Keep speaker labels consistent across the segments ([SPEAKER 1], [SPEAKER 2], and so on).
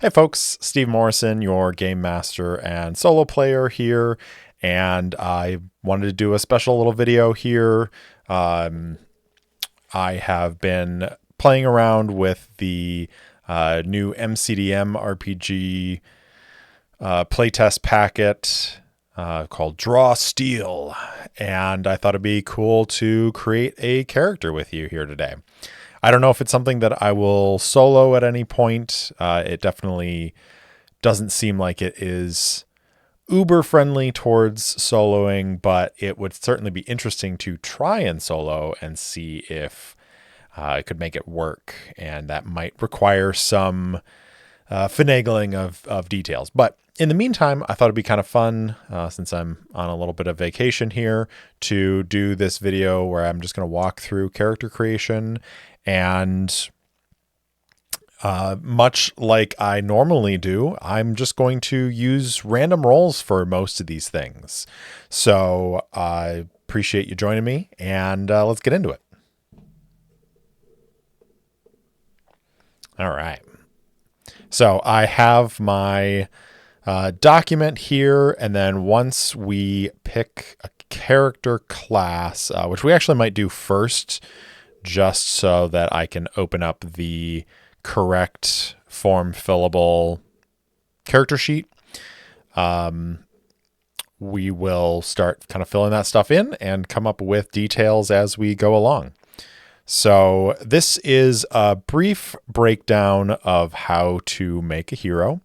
[SPEAKER 1] Hey folks, Steve Morrison, your game master and solo player here, and I wanted to do a special little video here. I have been playing around with the new MCDM RPG playtest packet called Draw Steel, and I thought it'd be cool to create a character with you here today. I don't know if it's something that I will solo at any point. It definitely doesn't seem like it is uber friendly towards soloing, but it would certainly be interesting to try and solo and see if I could make it work. And that might require some finagling of details. But in the meantime, I thought it'd be kind of fun, since I'm on a little bit of vacation here, to do this video where I'm just going to walk through character creation. And much like I normally do, I'm just going to use random rolls for most of these things. So I appreciate you joining me, and let's get into it. All right. So I have my document here, and then once we pick a character class, which we actually might do first, just so that I can open up the correct form fillable character sheet. We will start kind of filling that stuff in and come up with details as we go along. So this is a brief breakdown of how to make a hero.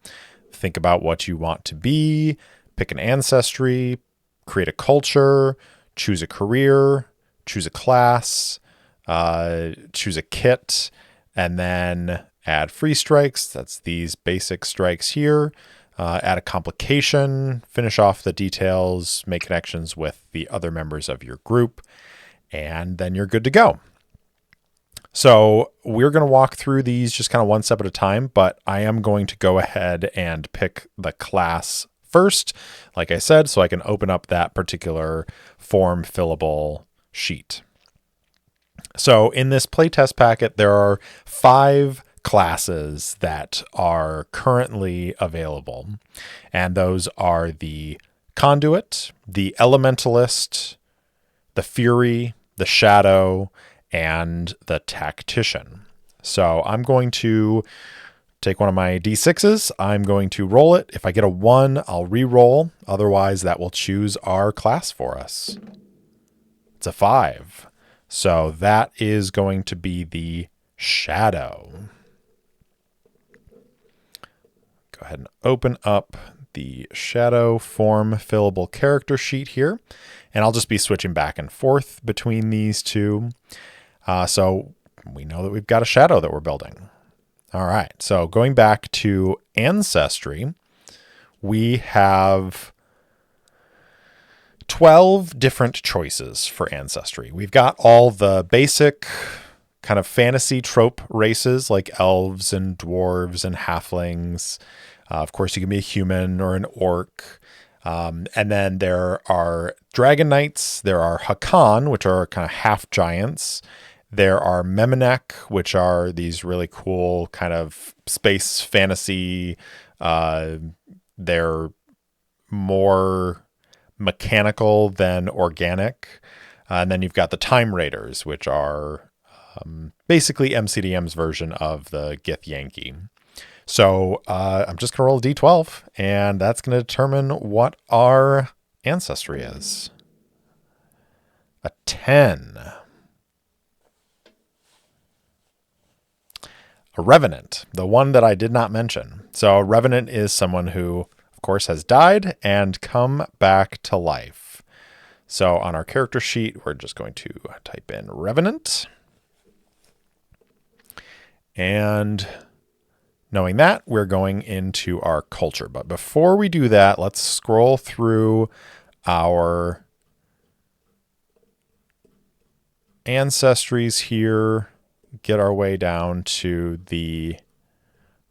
[SPEAKER 1] Think about what you want to be, pick an ancestry, create a culture, choose a career, choose a class, choose a kit, and then add free strikes. That's these basic strikes here. Add a complication, finish off the details, make connections with the other members of your group, and then you're good to go. So we're going to walk through these just kind of one step at a time, but I am going to go ahead and pick the class first, like I said, so I can open up that particular form fillable sheet. So in this playtest packet, there are 5 classes that are currently available. And those are the Conduit, the Elementalist, the Fury, the Shadow, and the Tactician. So I'm going to take one of my D6s. I'm going to roll it. If I get a 1, I'll re-roll. Otherwise, that will choose our class for us. It's a 5. So that is going to be the Shadow. Go ahead and open up the Shadow form fillable character sheet here. And I'll just be switching back and forth between these two. So we know that we've got a Shadow that we're building. All right. So going back to Ancestry, we have 12 different choices for Ancestry. We've got all the basic kind of fantasy trope races like elves and dwarves and halflings. Of course, you can be a human or an orc. And then there are dragon knights. There are Hakan, which are kind of half giants. There are Memenek, which are these really cool kind of space fantasy. They're more mechanical than organic. And then you've got the Time Raiders, which are basically MCDM's version of the Githyanki. So I'm just going to roll a D12, and that's going to determine what our ancestry is. A 10. A Revenant, the one that I did not mention. So a Revenant is someone who, of course, has died and come back to life. So on our character sheet, we're just going to type in Revenant. And knowing that, we're going into our culture. But before we do that, let's scroll through our ancestries here, get our way down to the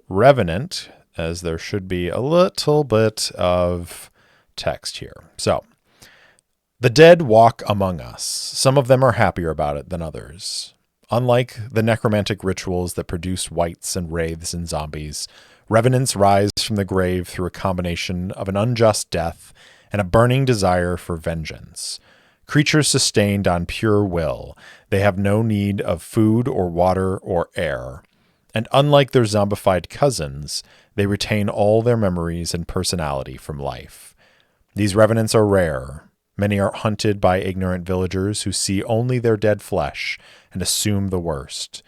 [SPEAKER 1] Revenant, as there should be a little bit of text here. So, the dead walk among us. Some of them are happier about it than others. Unlike the necromantic rituals that produce wights and wraiths and zombies, Revenants rise from the grave through a combination of an unjust death and a burning desire for vengeance. Creatures sustained on pure will, they have no need of food or water or air. And unlike their zombified cousins, they retain all their memories and personality from life. These revenants are rare. Many are hunted by ignorant villagers who see only their dead flesh and assume the worst.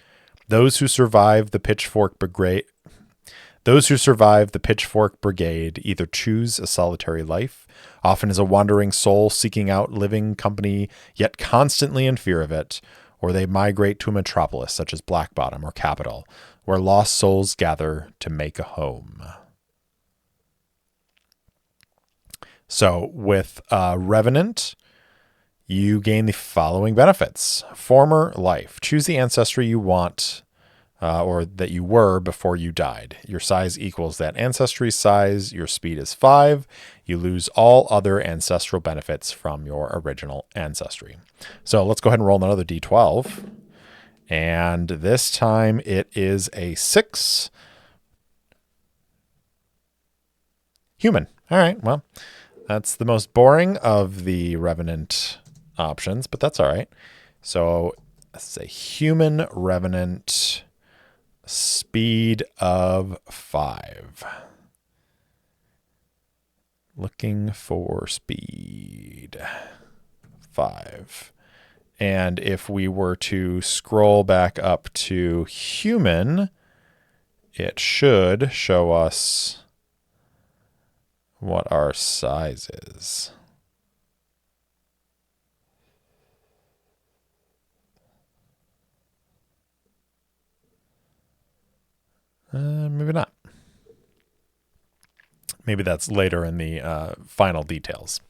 [SPEAKER 1] Those who survive the Pitchfork Brigade either choose a solitary life, often as a wandering soul seeking out living company, yet constantly in fear of it, or they migrate to a metropolis such as Black Bottom or Capital, where lost souls gather to make a home. So with Revenant, you gain the following benefits. Former life. Choose the ancestry you want or that you were before you died. Your size equals that ancestry's size. Your speed is 5. You lose all other ancestral benefits from your original ancestry. So let's go ahead and roll another d12. And this time it is a 6. Human. All right, well, that's the most boring of the Revenant options, but that's all right. So let's say human Revenant, speed of 5. Looking for speed 5. And if we were to scroll back up to human, it should show us what our size is. Maybe not. Maybe that's later in the final details.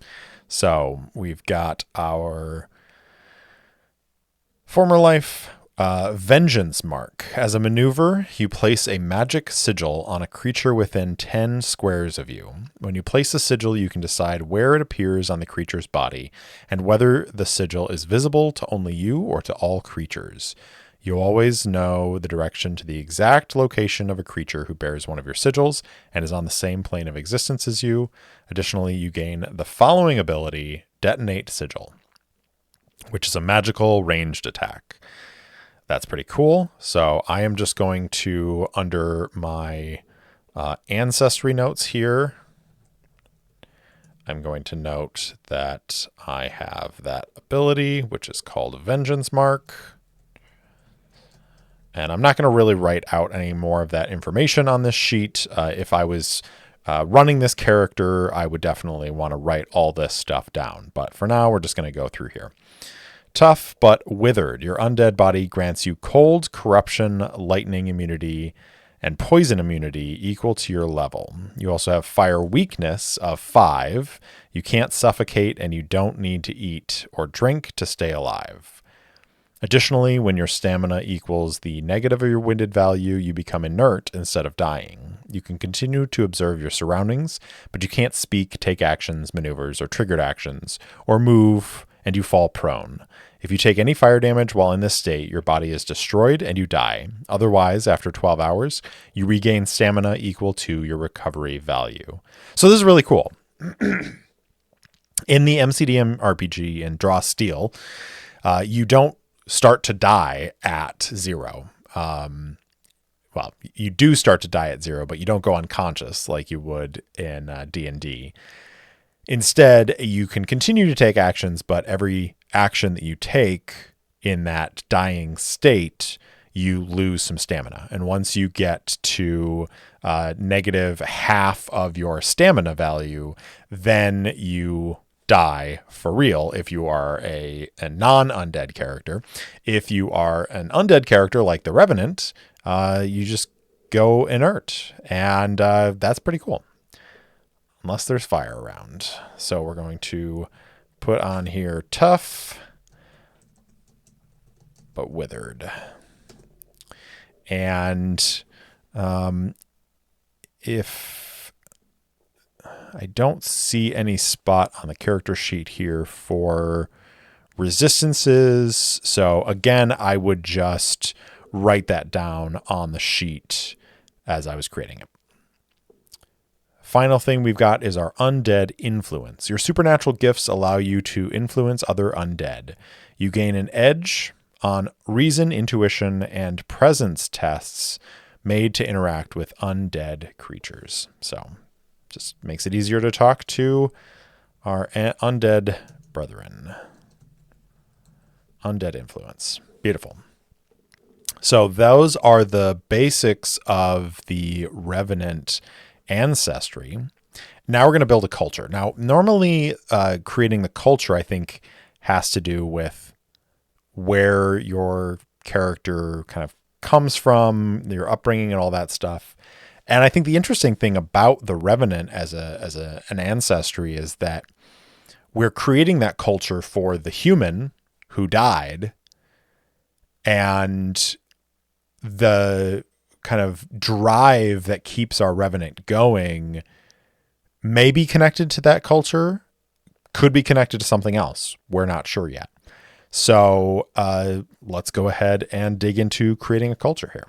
[SPEAKER 1] So we've got our former life vengeance mark. As a maneuver, you place a magic sigil on a creature within 10 squares of you. When you place the sigil, you can decide where it appears on the creature's body and whether the sigil is visible to only you or to all creatures. You always know the direction to the exact location of a creature who bears one of your sigils and is on the same plane of existence as you. Additionally, you gain the following ability, Detonate Sigil, which is a magical ranged attack. That's pretty cool. So I am just going to, under my ancestry notes here, I'm going to note that I have that ability, which is called Vengeance Mark. And I'm not going to really write out any more of that information on this sheet. If I was running this character, I would definitely want to write all this stuff down. But for now, we're just going to go through here. Tough but withered. Your undead body grants you cold, corruption, lightning immunity, and poison immunity equal to your level. You also have fire weakness of 5. You can't suffocate, and you don't need to eat or drink to stay alive. Additionally, when your stamina equals the negative of your winded value, you become inert instead of dying. You can continue to observe your surroundings, but you can't speak, take actions, maneuvers, or triggered actions, or move, and you fall prone. If you take any fire damage while in this state, your body is destroyed and you die. Otherwise, after 12 hours, you regain stamina equal to your recovery value. So this is really cool. In the MCDM RPG and Draw Steel, you don't start to die at 0. Well, you do start to die at 0, but you don't go unconscious like you would in D&D. Instead, you can continue to take actions, but every action that you take in that dying state, you lose some stamina. And once you get to negative half of your stamina value, then you die for real if you are a non-undead character. If you are an undead character like the Revenant, you just go inert. And that's pretty cool. Unless there's fire around. So we're going to put on here tough, but withered. And if I don't see any spot on the character sheet here for resistances, so again, I would just write that down on the sheet as I was creating it. Final thing we've got is our undead influence. Your supernatural gifts allow you to influence other undead. You gain an edge on reason, intuition, and presence tests made to interact with undead creatures. So just makes it easier to talk to our undead brethren. Undead influence. Beautiful. So those are the basics of the Revenant ancestry. Now we're going to build a culture. Now, normally creating the culture, I think, has to do with where your character kind of comes from, your upbringing and all that stuff. And I think the interesting thing about the Revenant as an ancestry is that we're creating that culture for the human who died, and the kind of drive that keeps our Revenant going may be connected to that culture, could be connected to something else. We're not sure yet. So let's go ahead and dig into creating a culture here.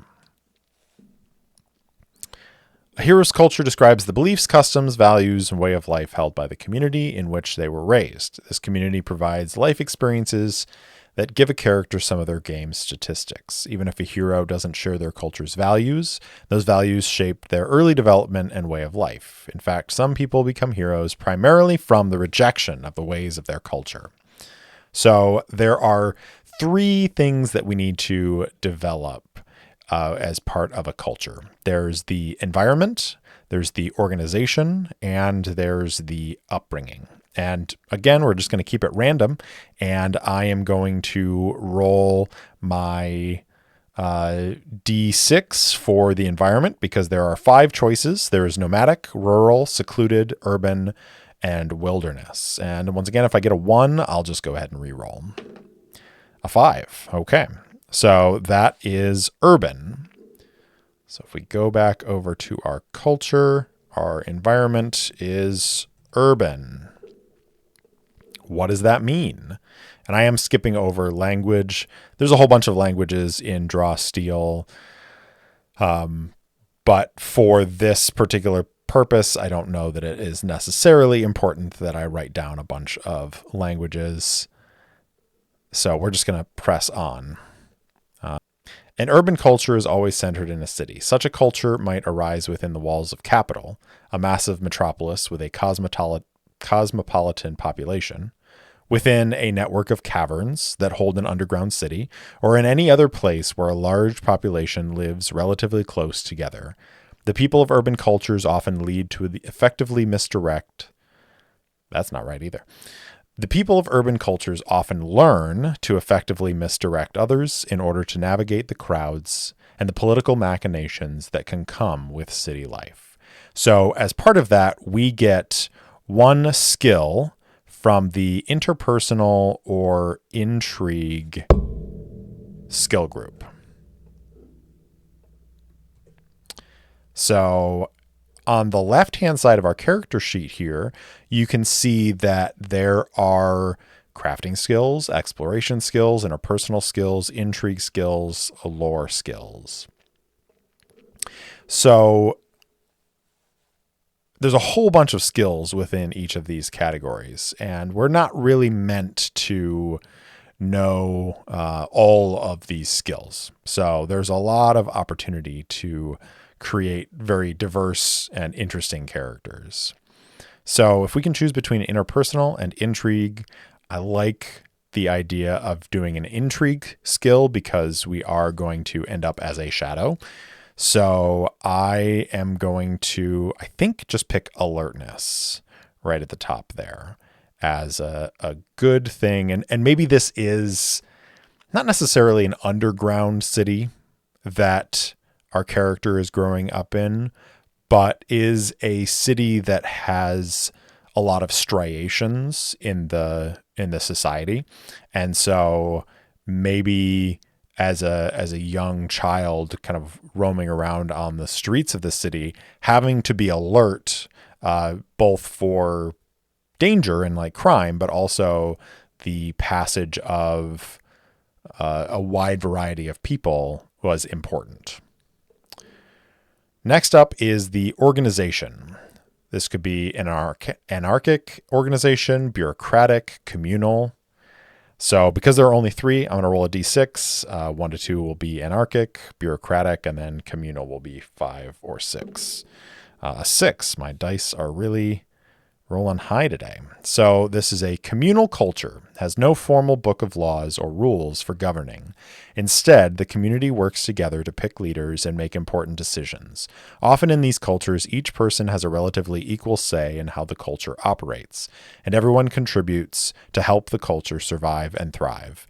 [SPEAKER 1] A hero's culture describes the beliefs, customs, values, and way of life held by the community in which they were raised. This community provides life experiences that give a character some of their game's statistics. Even if a hero doesn't share their culture's values, those values shape their early development and way of life. In fact, some people become heroes primarily from the rejection of the ways of their culture. So there are 3 things that we need to develop as part of a culture. There's the environment, there's the organization, and there's the upbringing. And again, we're just going to keep it random, and I am going to roll my D6 for the environment because there are 5 choices. There is nomadic, rural, secluded, urban, and wilderness. And once again, if I get a 1, I'll just go ahead and re-roll. A 5. Okay. So that is urban. So if we go back over to our culture, our environment is urban. What does that mean? And I am skipping over language. There's a whole bunch of languages in Draw Steel. But for this particular purpose, I don't know that it is necessarily important that I write down a bunch of languages. So we're just going to press on. An urban culture is always centered in a city. Such a culture might arise within the walls of capital, a massive metropolis with a cosmopolitan population, within a network of caverns that hold an underground city, or in any other place where a large population lives relatively close together. The people of urban cultures often lead to effectively misdirect. That's not right either. The people of urban cultures often learn to effectively misdirect others in order to navigate the crowds and the political machinations that can come with city life. So as part of that, we get 1 skill from the interpersonal or intrigue skill group. So on the left-hand side of our character sheet here, you can see that there are crafting skills, exploration skills, interpersonal skills, intrigue skills, lore skills. So there's a whole bunch of skills within each of these categories, and we're not really meant to know all of these skills. So there's a lot of opportunity to create very diverse and interesting characters. So if we can choose between interpersonal and intrigue, I like the idea of doing an intrigue skill because we are going to end up as a shadow. So I am going to, I think, just pick alertness right at the top there as a good thing. And maybe this is not necessarily an underground city that our character is growing up in, but is a city that has a lot of striations in the society. And so maybe as a young child kind of roaming around on the streets of the city, having to be alert both for danger and like crime, but also the passage of a wide variety of people was important. Next up is the organization. This could be an anarchic organization, bureaucratic, communal. So because there are only 3, I'm going to roll a d6. 1 to 2 will be anarchic, bureaucratic, and then communal will be 5 or 6. 6. My dice are really rolling high today. So this is a communal culture, has no formal book of laws or rules for governing. Instead, the community works together to pick leaders and make important decisions. Often in these cultures, each person has a relatively equal say in how the culture operates, and everyone contributes to help the culture survive and thrive.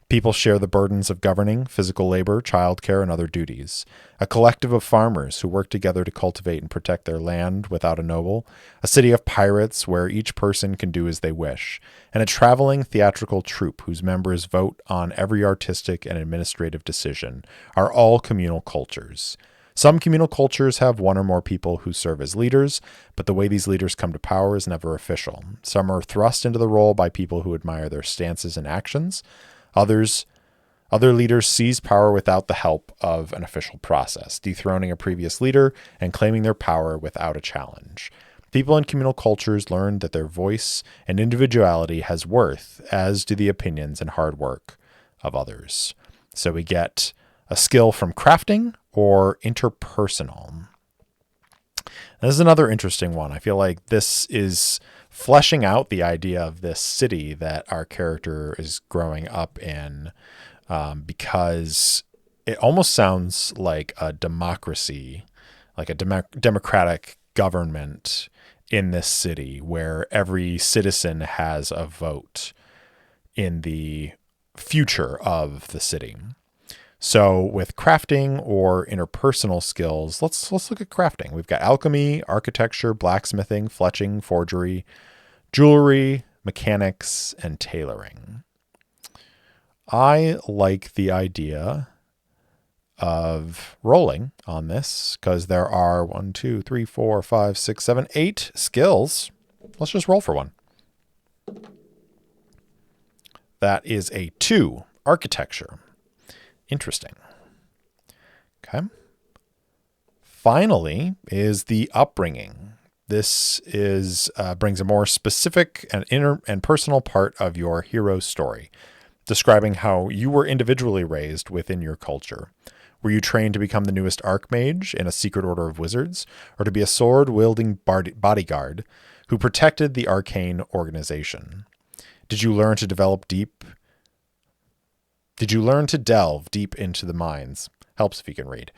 [SPEAKER 1] People share the burdens of governing, physical labor, childcare, and other duties. A collective of farmers who work together to cultivate and protect their land without a noble. A city of pirates where each person can do as they wish. And a traveling theatrical troupe whose members vote on every artistic and administrative decision are all communal cultures. Some communal cultures have 1 or more people who serve as leaders, but the way these leaders come to power is never official. Some are thrust into the role by people who admire their stances and actions. Other leaders seize power without the help of an official process, dethroning a previous leader and claiming their power without a challenge. People in communal cultures learn that their voice and individuality has worth, as do the opinions and hard work of others. So we get a skill from crafting or interpersonal. This is another interesting one. I feel like this is fleshing out the idea of this city that our character is growing up in, because it almost sounds like a democracy, like a democratic government in this city where every citizen has a vote in the future of the city. So with crafting or interpersonal skills, let's look at crafting. We've got alchemy, architecture, blacksmithing, fletching, forgery, jewelry, mechanics, and tailoring. I like the idea of rolling on this because there are 1, 2, 3, 4, 5, 6, 7, 8 skills. Let's just roll for one. That is a 2, architecture. Interesting. Okay. Finally is the upbringing. This is brings a more specific and inner and personal part of your hero's story, describing how you were individually raised within your culture. Were you trained to become the newest archmage in a secret order of wizards, or to be a sword-wielding bodyguard who protected the arcane organization? Did you learn to delve deep into the mines? Helps if you can read.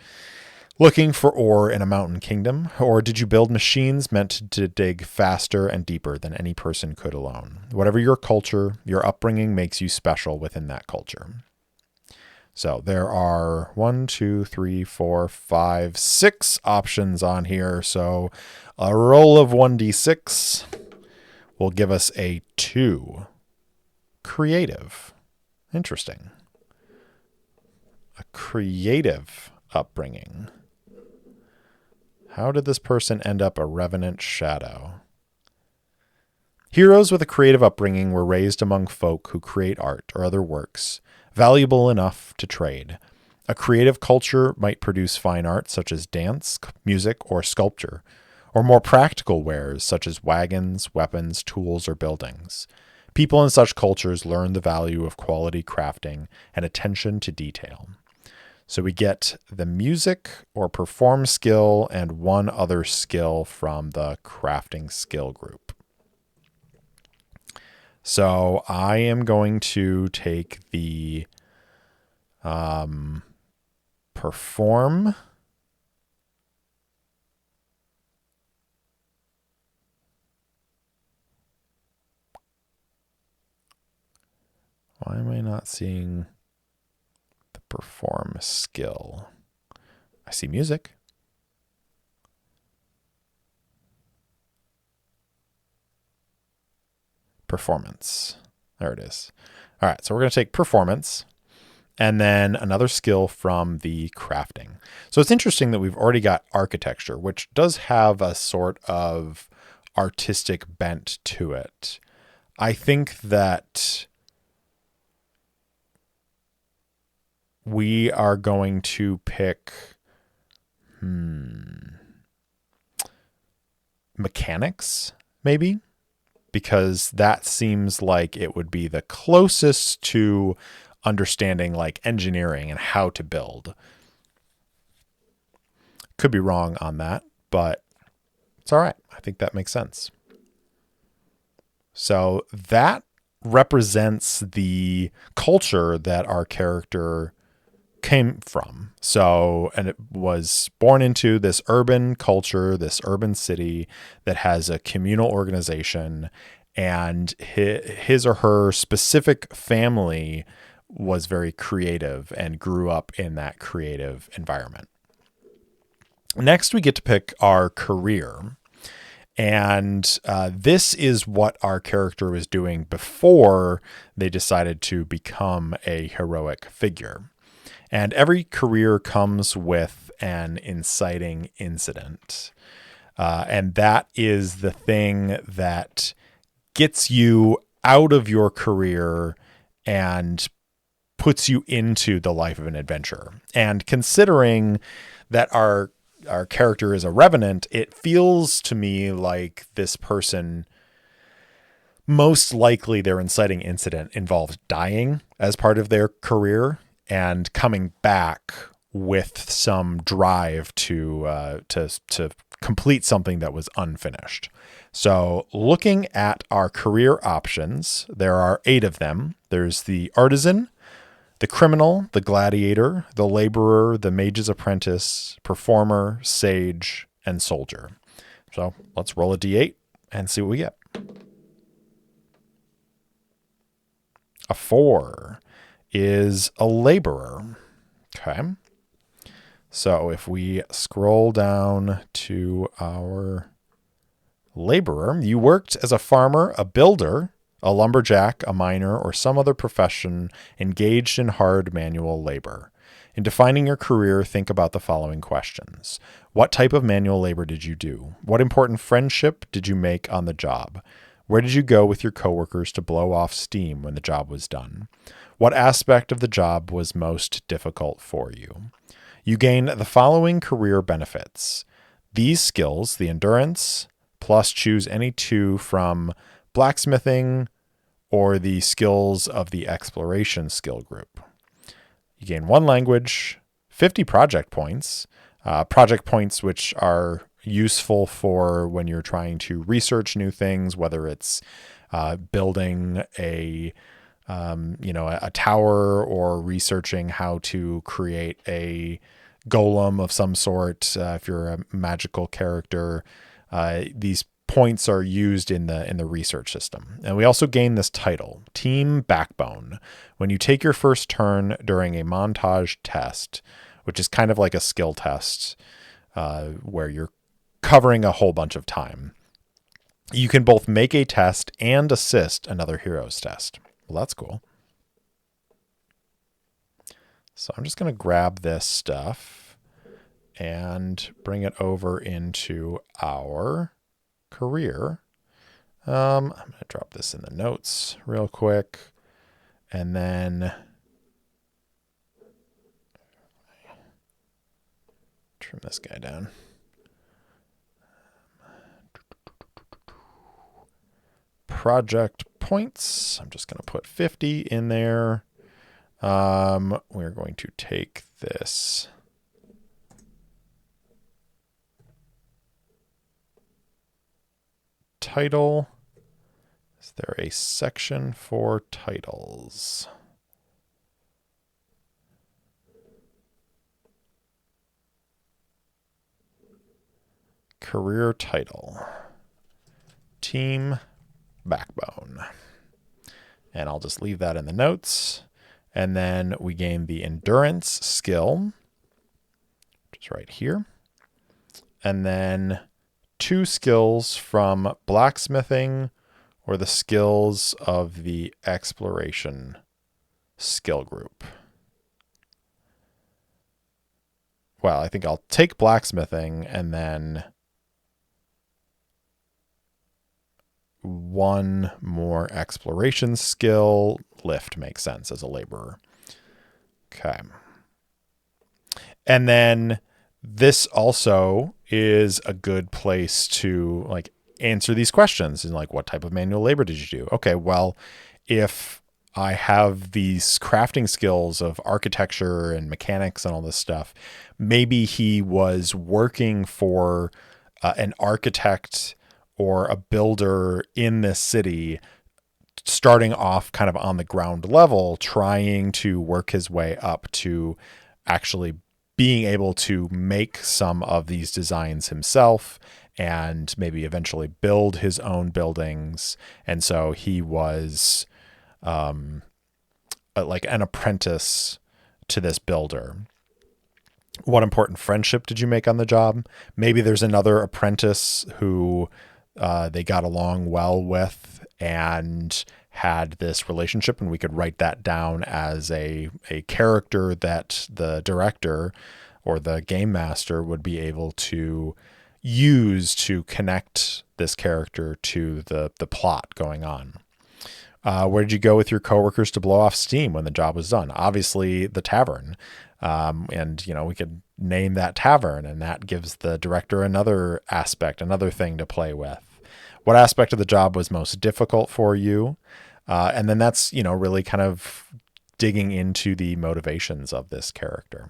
[SPEAKER 1] Looking for ore in a mountain kingdom, or did you build machines meant to dig faster and deeper than any person could alone? Whatever your culture, your upbringing makes you special within that culture. So there are 1, 2, 3, 4, 5, 6 options on here. So a roll of 1d6 will give us a 2. Creative. Interesting. A creative upbringing. How did this person end up a revenant shadow? Heroes with a creative upbringing were raised among folk who create art or other works, valuable enough to trade. A creative culture might produce fine art such as dance, music, or sculpture, or more practical wares such as wagons, weapons, tools, or buildings. People in such cultures learn the value of quality crafting and attention to detail. So we get the music or perform skill and 1 other skill from the crafting skill group. So I am going to take the perform. Why am I not seeing the perform skill? I see music. Performance. There it is. All right, so we're going to take performance and then another skill from the crafting. So it's interesting that we've already got architecture, which does have a sort of artistic bent to it. I think that we are going to pick mechanics, maybe, because that seems like it would be the closest to understanding like engineering and how to build. Could be wrong on that, but it's all right. I think that makes sense. So that represents the culture that our character came from. So, and it was born into this urban culture, this urban city that has a communal organization, and his or her specific family was very creative and grew up in that creative environment. Next, we get to pick our career. And this is what our character was doing before they decided to become a heroic figure. And every career comes with an inciting incident. And that is the thing that gets you out of your career and puts you into the life of an adventurer. And considering that our character is a revenant, it feels to me like this person, most likely their inciting incident involved dying as part of their career and coming back with some drive to complete something that was unfinished. So looking at our career options, there are 8 of them. There's the artisan, the criminal, the gladiator, the laborer, the mage's apprentice, performer, sage, and soldier. So let's roll a d8 and see what we get. A 4 is a laborer. Okay. So if we scroll down to our laborer, you worked as a farmer, a builder, a lumberjack, a miner, or some other profession engaged in hard manual labor. In defining your career, think about the following questions. What type of manual labor did you do? What important friendship did you make on the job? Where did you go with your coworkers to blow off steam when the job was done? What aspect of the job was most difficult for you? You gain the following career benefits. These skills, the endurance, plus choose any 2 from blacksmithing, or the skills of the exploration skill group. You gain 1 language, 50 project points which are useful for when you're trying to research new things, whether it's building a tower or researching how to create a golem of some sort. If you're a magical character, these points are used in the research system. And we also gain this title, Team Backbone, when you take your first turn during a montage test, which is kind of like a skill test where you're covering a whole bunch of time. You can both make a test and assist another hero's test. Well, that's cool. So I'm just going to grab this stuff and bring it over into our career. I'm going to drop this in the notes real quick, and then trim this guy down. Project points. I'm just going to put 50 in there. We're going to take this title. Is there a section for titles? Career title. Team Backbone. And I'll just leave that in the notes. And then we gain the endurance skill, which is right here. And then 2 skills from blacksmithing or the skills of the exploration skill group. Well, I think I'll take blacksmithing and then 1 more exploration skill. Lift makes sense as a laborer. Okay. And then this also is a good place to like answer these questions and like, what type of manual labor did you do? Okay, well, if I have these crafting skills of architecture and mechanics and all this stuff, maybe he was working for an architect or a builder in this city, starting off kind of on the ground level, trying to work his way up to actually being able to make some of these designs himself and maybe eventually build his own buildings. And so he was like an apprentice to this builder. What important friendship did you make on the job? Maybe there's another apprentice who they got along well with and had this relationship, and we could write that down as a character that the director or the game master would be able to use to connect this character to the plot going on. Where did you go with your coworkers to blow off steam when the job was done? Obviously, the tavern. And, we could name that tavern, and that gives the director another aspect, another thing to play with. What aspect of the job was most difficult for you? And then that's, really kind of digging into the motivations of this character.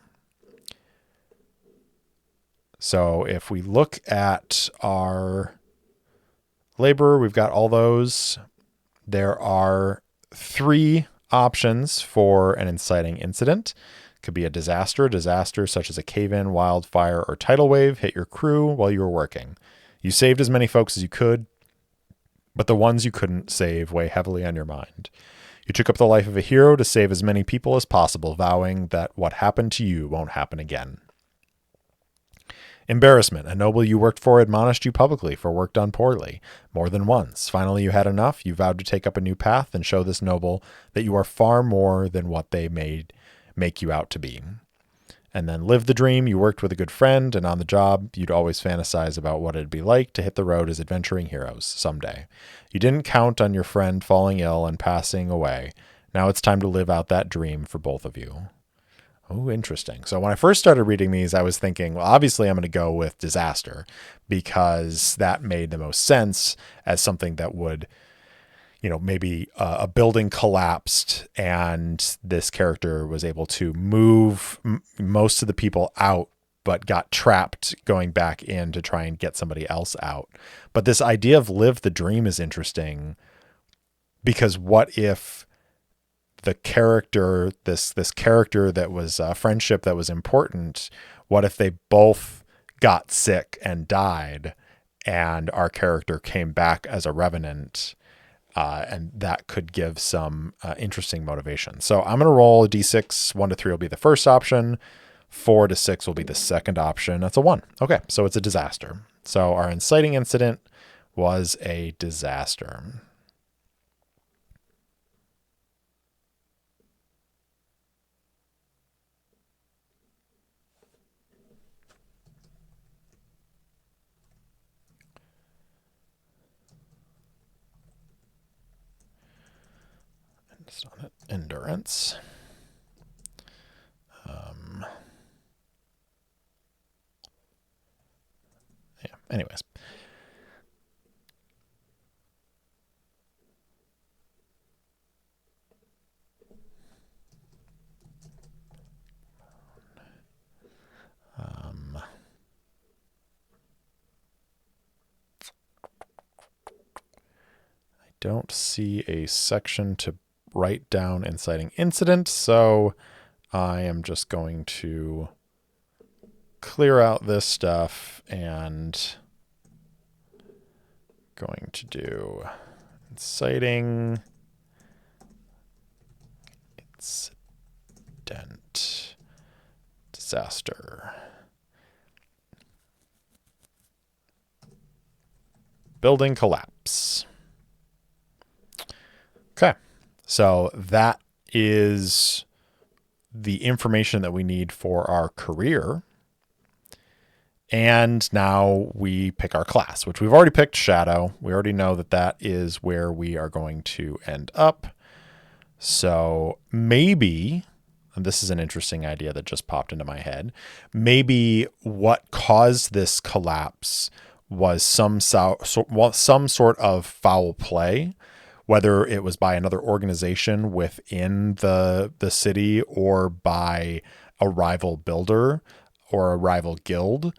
[SPEAKER 1] So if we look at our labor, we've got all those. There are 3 options for an inciting incident. It could be a disaster. Disaster such as a cave-in, wildfire, or tidal wave hit your crew while you were working. You saved as many folks as you could, but the ones you couldn't save weigh heavily on your mind. You took up the life of a hero to save as many people as possible, vowing that what happened to you won't happen again. Embarrassment. A noble you worked for admonished you publicly for work done poorly more than once. Finally, you had enough. You vowed to take up a new path and show this noble that you are far more than what they make you out to be. And then live the dream. You worked with a good friend, and on the job, you'd always fantasize about what it'd be like to hit the road as adventuring heroes someday. You didn't count on your friend falling ill and passing away. Now it's time to live out that dream for both of you. Oh, interesting. So when I first started reading these, I was thinking, well, obviously I'm going to go with disaster because that made the most sense as something that would, maybe a building collapsed and this character was able to move most of the people out, but got trapped going back in to try and get somebody else out. But this idea of live the dream is interesting because what if the character, this character that was a friendship that was important, what if they both got sick and died and our character came back as a revenant? And that could give some interesting motivation. So I'm going to roll a d6. 1 to 3 will be the first option. 4 to 6 will be the second option. That's a 1. Okay, so it's a disaster. So our inciting incident was a disaster. It's on endurance. Anyways. I don't see a section to write down inciting incident, so I am just going to clear out this stuff and going to do inciting incident disaster building collapse. Okay, so that is the information that we need for our career. And now we pick our class, which we've already picked Shadow. We already know that that is where we are going to end up. So maybe and this is an interesting idea that just popped into my head, maybe what caused this collapse was some sort of foul play, whether it was by another organization within the city or by a rival builder or a rival guild.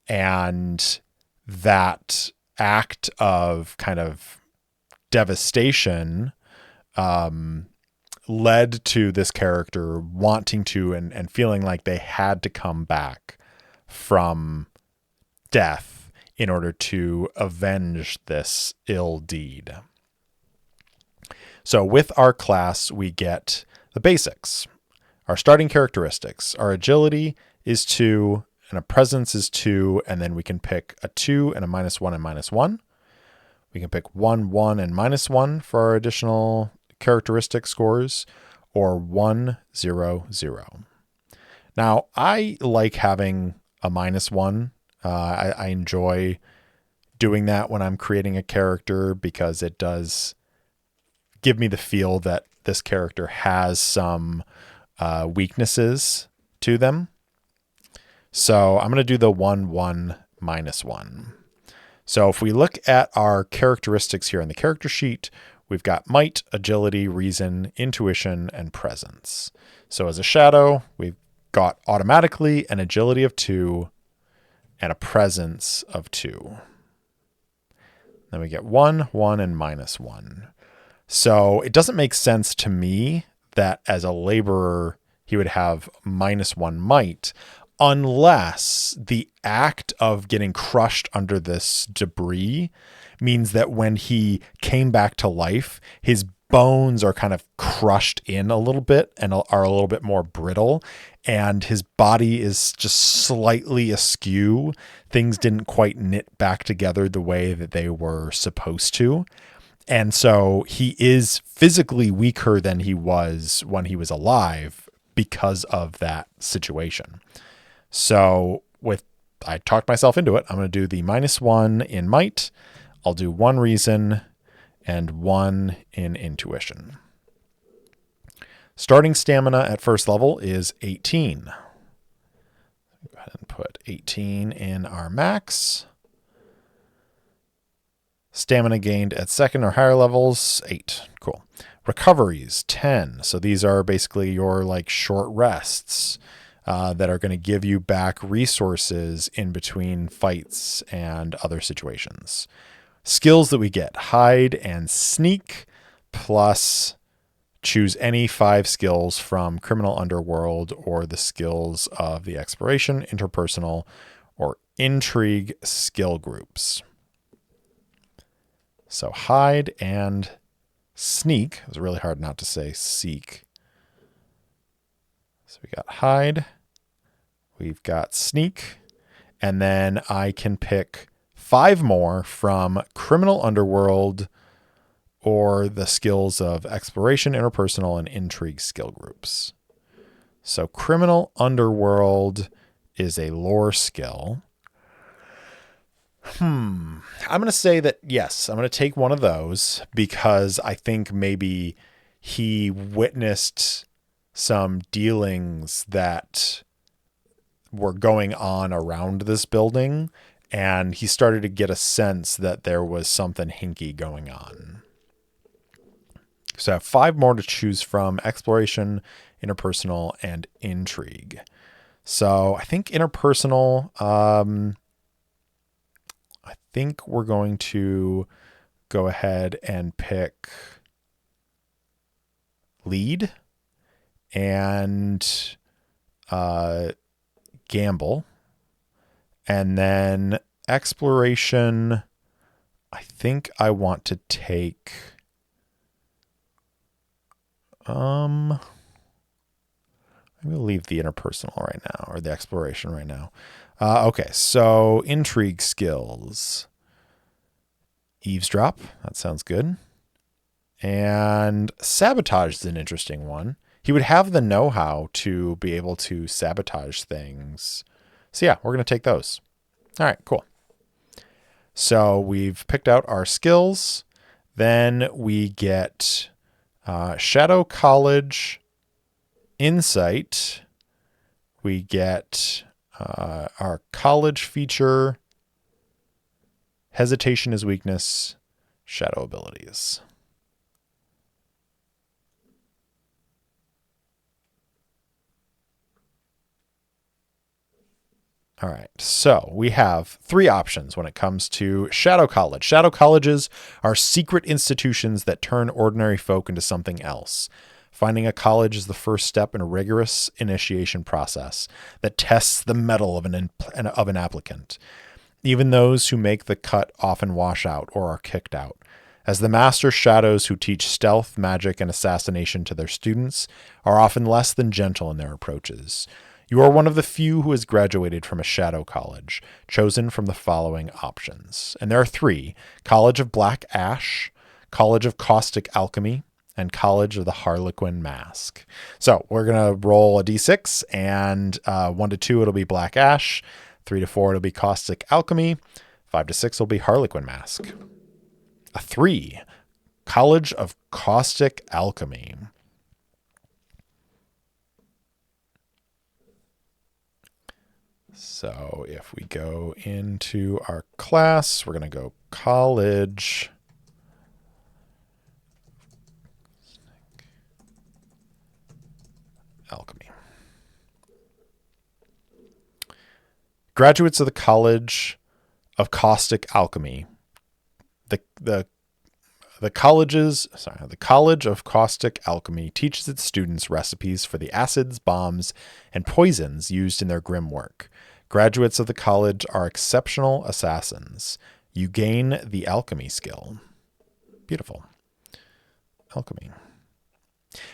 [SPEAKER 1] And that act of kind of devastation led to this character wanting to and feeling like they had to come back from death in order to avenge this ill deed. So with our class, we get the basics. Our starting characteristics. Our agility is 2, and a presence is 2, and then we can pick a 2 and a -1 and -1. We can pick 1, 1, and -1 for our additional characteristic scores, or 1, 0, 0. Now, I like having a -1. I enjoy doing that when I'm creating a character because it does give me the feel that this character has some weaknesses to them. So I'm going to do the 1, 1, -1. So if we look at our characteristics here in the character sheet, we've got might, agility, reason, intuition, and presence. So as a shadow, we've got automatically an agility of 2 and a presence of 2. Then we get 1, 1, and -1. So it doesn't make sense to me that as a laborer, he would have -1 might, unless the act of getting crushed under this debris means that when he came back to life, his bones are kind of crushed in a little bit and are a little bit more brittle, and his body is just slightly askew. Things didn't quite knit back together the way that they were supposed to. And so he is physically weaker than he was when he was alive because of that situation. So I talked myself into it. I'm going to do the -1 in might. I'll do 1 reason and 1 in intuition. Starting stamina at first level is 18. Go ahead and put 18 in our max. Stamina gained at second or higher levels, 8. Cool. Recoveries, 10. So these are basically your like short rests that are going to give you back resources in between fights and other situations. Skills that we get, hide and sneak, plus choose any 5 skills from Criminal Underworld or the skills of the Exploration, Interpersonal, or Intrigue skill groups. So hide and sneak. It was really hard not to say seek. So we got hide. We've got sneak. And then I can pick 5 more from Criminal Underworld or the skills of Exploration, Interpersonal, and Intrigue skill groups. So Criminal Underworld is a lore skill. I'm going to say that, yes, I'm going to take one of those because I think maybe he witnessed some dealings that were going on around this building, and he started to get a sense that there was something hinky going on. So I have 5 more to choose from: Exploration, Interpersonal, and Intrigue. So I think Interpersonal, I think we're going to go ahead and pick lead and gamble. And then exploration, I think I want to take I'm going to leave the interpersonal right now, or the exploration right now. Okay, so intrigue skills. Eavesdrop, that sounds good. And sabotage is an interesting one. He would have the know-how to be able to sabotage things. So yeah, we're going to take those. All right, cool. So we've picked out our skills. Then we get Shadow College Insight, we get our college feature, hesitation is weakness, shadow abilities. All right, so we have 3 options when it comes to Shadow College. Shadow colleges are secret institutions that turn ordinary folk into something else. Finding a college is the first step in a rigorous initiation process that tests the mettle of an applicant. Even those who make the cut often wash out or are kicked out. As the master shadows who teach stealth, magic, and assassination to their students are often less than gentle in their approaches. You are one of the few who has graduated from a shadow college, chosen from the following options. And there are 3: College of Black Ash, College of Caustic Alchemy, and College of the Harlequin Mask. So we're going to roll a d6, and 1 to 2, it'll be Black Ash. 3 to 4, it'll be Caustic Alchemy. 5 to 6 will be Harlequin Mask. A 3, College of Caustic Alchemy. So if we go into our class, we're going to go College Alchemy. Graduates of the College of Caustic Alchemy. The College of Caustic Alchemy teaches its students recipes for the acids, bombs, and poisons used in their grim work. Graduates of the college are exceptional assassins. You gain the alchemy skill. Beautiful. Alchemy.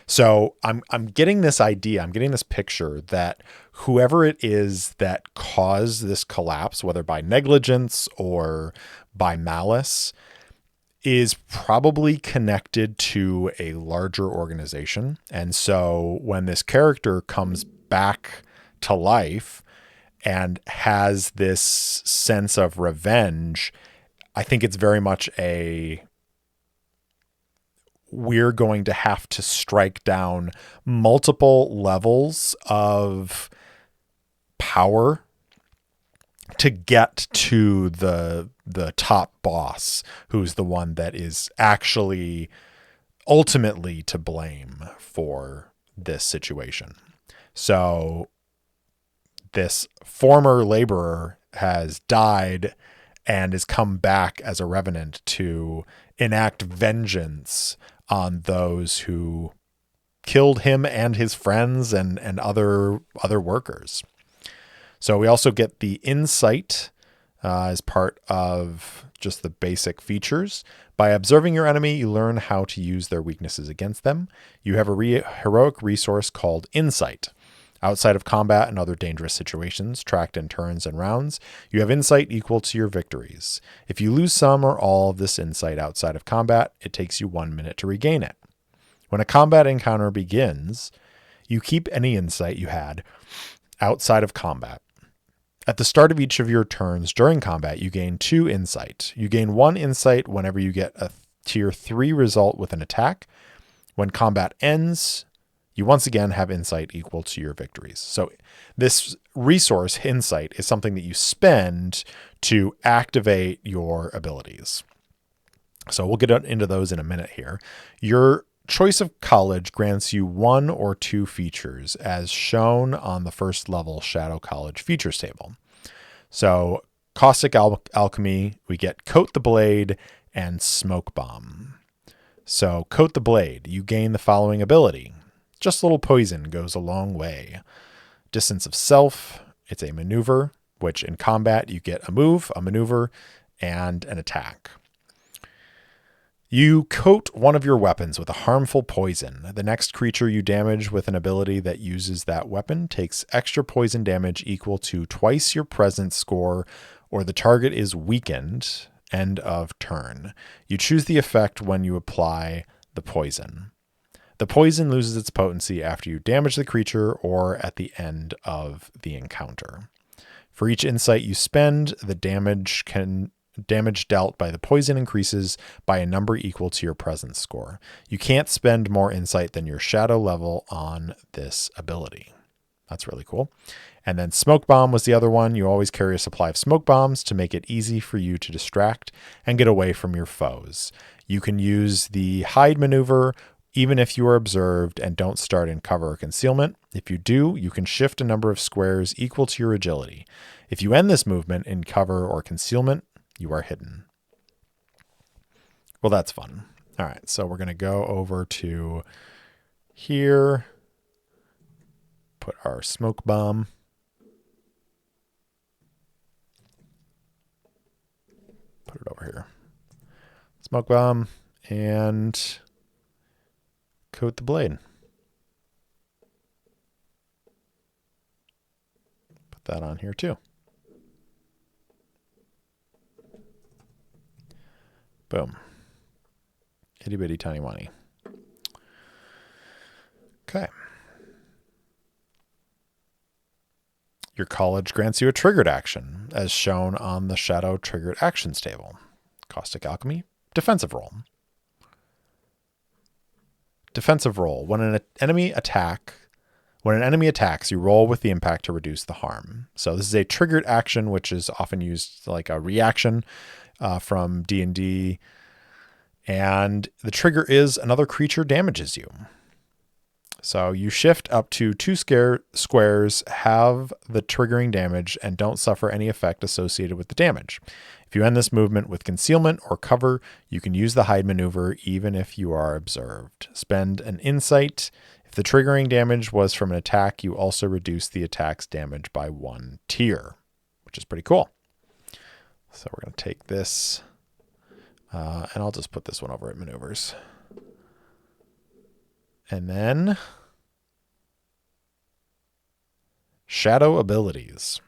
[SPEAKER 1] So I'm getting this idea, I'm getting this picture that whoever it is that caused this collapse, whether by negligence or by malice, is probably connected to a larger organization. And so when this character comes back to life and has this sense of revenge, I think it's very much we're going to have to strike down multiple levels of power to get to the top boss, who's the one that is actually ultimately to blame for this situation. So this former laborer has died and has come back as a revenant to enact vengeance on those who killed him and his friends and other workers. So we also get the insight as part of just the basic features. By observing your enemy, you learn how to use their weaknesses against them. You have a heroic resource called insight. Outside of combat and other dangerous situations, tracked in turns and rounds, you have insight equal to your victories. If you lose some or all of this insight outside of combat, it takes you 1 minute to regain it. When a combat encounter begins, you keep any insight you had outside of combat. At the start of each of your turns during combat, you gain 2 insight. You gain 1 insight whenever you get a tier 3 result with an attack. When combat ends, you once again have insight equal to your victories. So this resource, insight, is something that you spend to activate your abilities. So we'll get into those in a minute here. Your choice of college grants you 1 or 2 features as shown on the first level Shadow College features table. So Caustic Alchemy, we get Coat the Blade and Smoke Bomb. So Coat the Blade, you gain the following ability. Just a little poison goes a long way. Distance of self, it's a maneuver, which in combat you get a move, a maneuver, and an attack. You coat one of your weapons with a harmful poison. The next creature you damage with an ability that uses that weapon takes extra poison damage equal to twice your present score, or the target is weakened. End of turn. You choose the effect when you apply the poison. The poison loses its potency after you damage the creature or at the end of the encounter. For each insight you spend, the damage dealt by the poison increases by a number equal to your presence score. You can't spend more insight than your shadow level on this ability. That's really cool. And then smoke bomb was the other one. You always carry a supply of smoke bombs to make it easy for you to distract and get away from your foes. You can use the hide maneuver even if you are observed and don't start in cover or concealment. If you do, you can shift a number of squares equal to your agility. If you end this movement in cover or concealment, you are hidden. Well, that's fun. All right, so we're going to go over to here, put our smoke bomb. Put it over here. Smoke bomb and coat the blade. Put that on here too. Boom. Itty bitty tiny whiny. Okay. Your college grants you a triggered action, as shown on the Shadow Triggered Actions table. Caustic Alchemy, defensive roll. Defensive roll. When an enemy attacks, you roll with the impact to reduce the harm. So this is a triggered action, which is often used like a reaction from D&D. And the trigger is another creature damages you. So you shift up to 2 squares, have the triggering damage, and don't suffer any effect associated with the damage. If you end this movement with concealment or cover, you can use the hide maneuver even if you are observed. Spend an insight. If the triggering damage was from an attack, you also reduce the attack's damage by 1 tier, which is pretty cool. So we're going to take this, and I'll just put this one over at maneuvers. And then shadow abilities.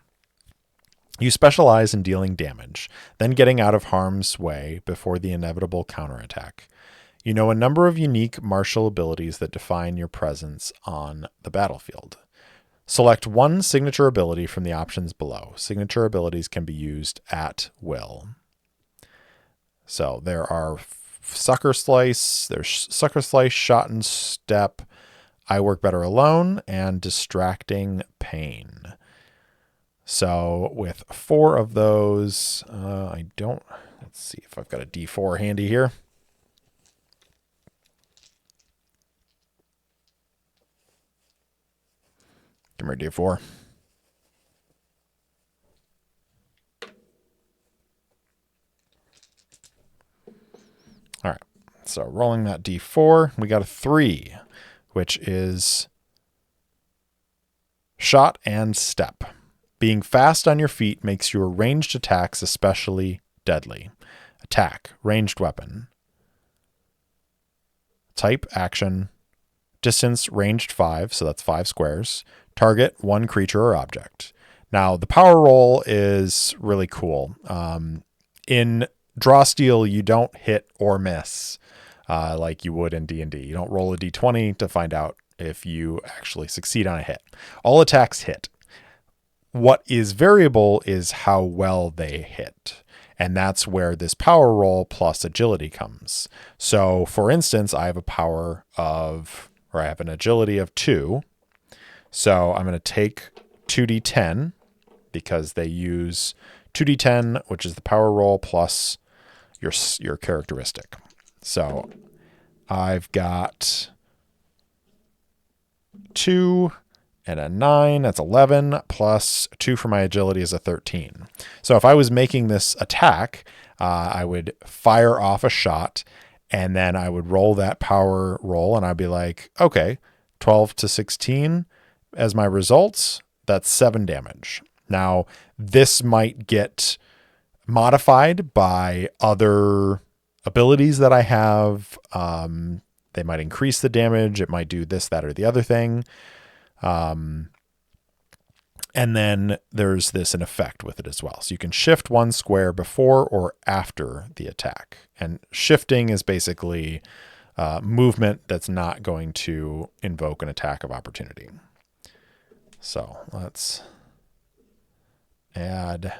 [SPEAKER 1] You specialize in dealing damage, then getting out of harm's way before the inevitable counterattack. You know a number of unique martial abilities that define your presence on the battlefield. Select one signature ability from the options below. Signature abilities can be used at will. So there are Sucker Slice, there's Sucker Slice, Shot and Step, I Work Better Alone, and Distracting Pain. So with 4 of those, let's see if I've got a D4 handy here. Give me a D4. All right, so rolling that D4, we got a 3, which is Shot and Step. Being fast on your feet makes your ranged attacks especially deadly. Attack, ranged weapon. Type, action. Distance, ranged 5, so that's 5 squares. Target, 1 creature or object. Now, the power roll is really cool. In Draw Steel, you don't hit or miss like you would in D&D. You don't roll a D20 to find out if you actually succeed on a hit. All attacks hit. What is variable is how well they hit. And that's where this power roll plus agility comes. So, for instance, I have an agility of 2. So I'm going to take 2d10 because they use 2d10, which is the power roll plus your characteristic. So I've got 2 and a 9, that's 11, plus 2 for my agility is a 13. So if I was making this attack, I would fire off a shot, and then I would roll that power roll, and I'd be like, okay, 12 to 16 as my results, that's 7 damage. Now, this might get modified by other abilities that I have. They might increase the damage. It might do this, that, or the other thing. And then there's an effect with it as well. So you can shift 1 square before or after the attack. And shifting is basically movement that's not going to invoke an attack of opportunity. So let's add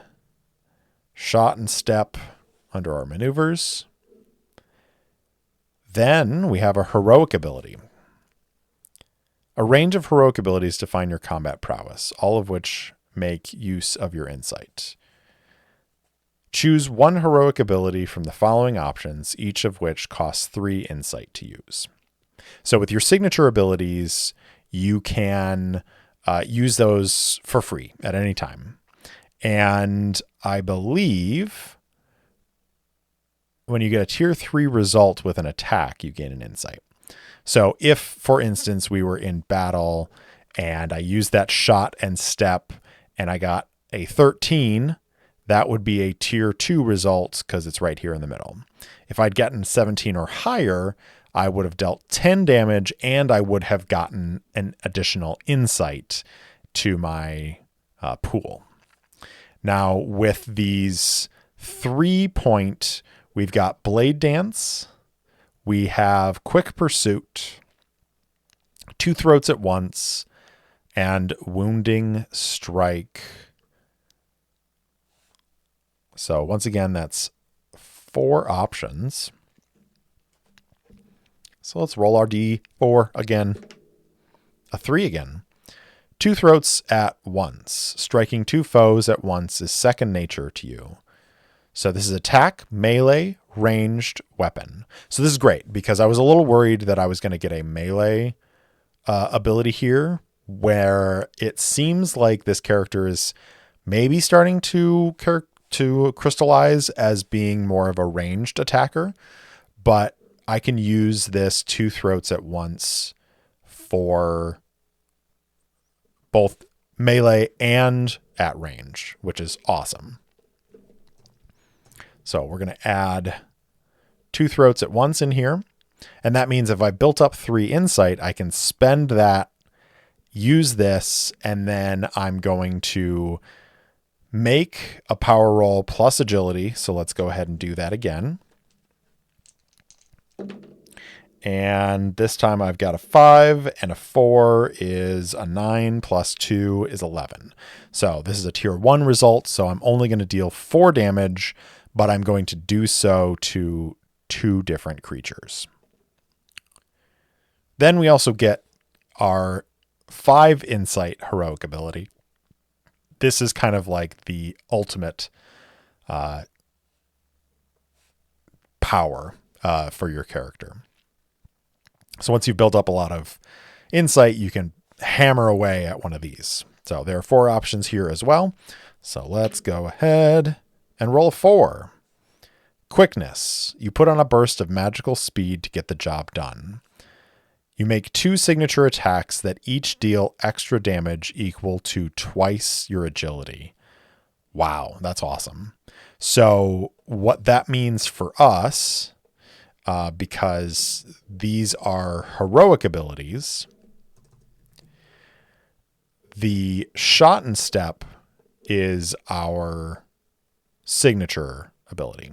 [SPEAKER 1] Shot and Step under our maneuvers. Then we have a heroic ability. A range of heroic abilities define your combat prowess, all of which make use of your insight. Choose one heroic ability from the following options, each of which costs 3 insight to use. So with your signature abilities, you can use those for free at any time. And I believe when you get a tier 3 result with an attack, you gain an insight. So if, for instance, we were in battle and I used that shot and step and I got a 13, that would be a tier 2 result because it's right here in the middle. If I'd gotten 17 or higher, I would have dealt 10 damage and I would have gotten an additional insight to my pool. Now with these 3-point, we've got Blade Dance, we have Quick Pursuit, 2 Throats at Once, and Wounding Strike. So once again, that's 4 options. So let's roll our D4 again. A 3 again. 2 Throats at Once. Striking 2 foes at once is second nature to you. So this is attack, melee, ranged, weapon. So this is great because I was a little worried that I was going to get a melee ability here where it seems like this character is maybe starting to crystallize as being more of a ranged attacker, but I can use this 2 Throats at Once for both melee and at range, which is awesome. So we're going to add 2 Throats at Once in here. And that means if I built up 3 insight, I can spend that, use this, and then I'm going to make a power roll plus agility. So let's go ahead and do that again. And this time I've got a 5 and a 4 is a 9 plus 2 is 11. So this is a tier 1 result. So I'm only going to deal 4 damage, but I'm going to do so to 2 different creatures. Then we also get our 5 insight heroic ability. This is kind of like the ultimate power for your character. So once you've built up a lot of insight, you can hammer away at one of these. So there are 4 options here as well. So let's go ahead and roll 4. Quickness. You put on a burst of magical speed to get the job done. You make 2 signature attacks that each deal extra damage equal to twice your agility. Wow, that's awesome. So what that means for us, because these are heroic abilities, the shot and step is our signature ability.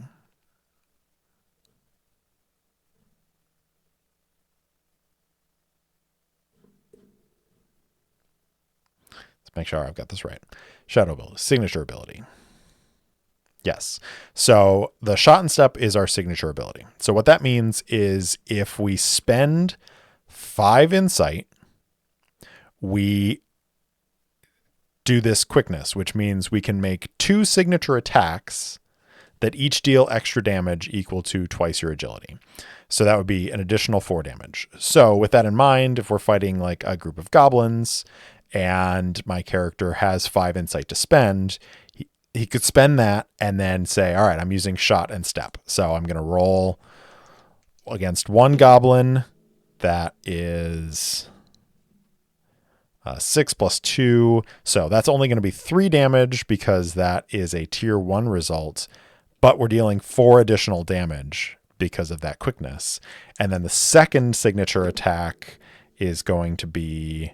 [SPEAKER 1] Let's make sure I've got this right. Shadow ability, signature ability. Yes. So the shot and step is our signature ability. So what that means is if we spend 5 insight, we do this quickness, which means we can make 2 signature attacks that each deal extra damage equal to twice your agility. So that would be an additional 4 damage. So with that in mind, if we're fighting like a group of goblins and my character has 5 insight to spend, he could spend that and then say, all right, I'm using shot and step. So I'm going to roll against 1 goblin. That is 6 plus 2. So that's only going to be 3 damage because that is a tier 1 result, but we're dealing 4 additional damage because of that quickness. And then the second signature attack is going to be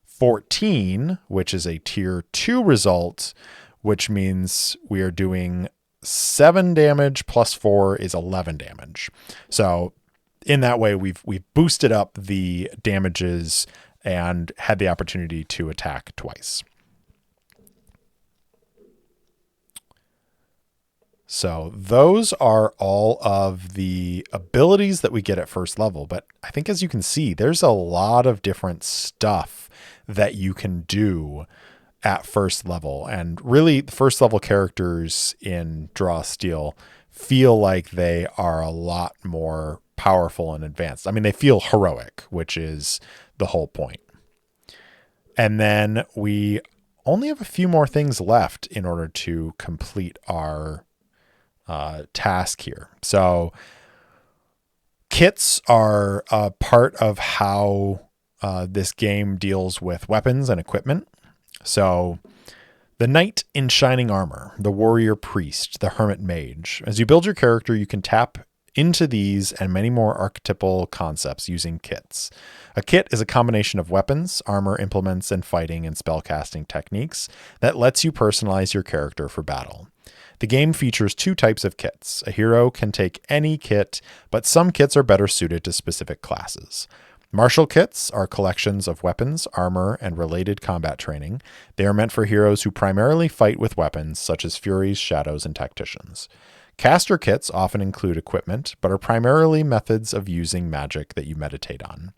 [SPEAKER 1] 14, which is a tier 2 result, which means we are doing 7 damage plus 4 is 11 damage. So in that way, we've boosted up the damages and had the opportunity to attack twice. So those are all of the abilities that we get at first level. But I think, as you can see, there's a lot of different stuff that you can do at first level. And really, the first level characters in Draw Steel feel like they are a lot more powerful and advanced. I mean, they feel heroic, which is the whole point. And then we only have a few more things left in order to complete our task here. So kits are a part of how this game deals with weapons and equipment. So the knight in shining armor, the warrior priest, the hermit mage. As you build your character, you can tap into these and many more archetypal concepts using kits. A kit is a combination of weapons, armor, implements, and fighting and spellcasting techniques that lets you personalize your character for battle. The game features two types of kits. A hero can take any kit, but some kits are better suited to specific classes. Martial kits are collections of weapons, armor, and related combat training. They are meant for heroes who primarily fight with weapons, such as furies, shadows, and tacticians. Caster kits often include equipment, but are primarily methods of using magic that you meditate on.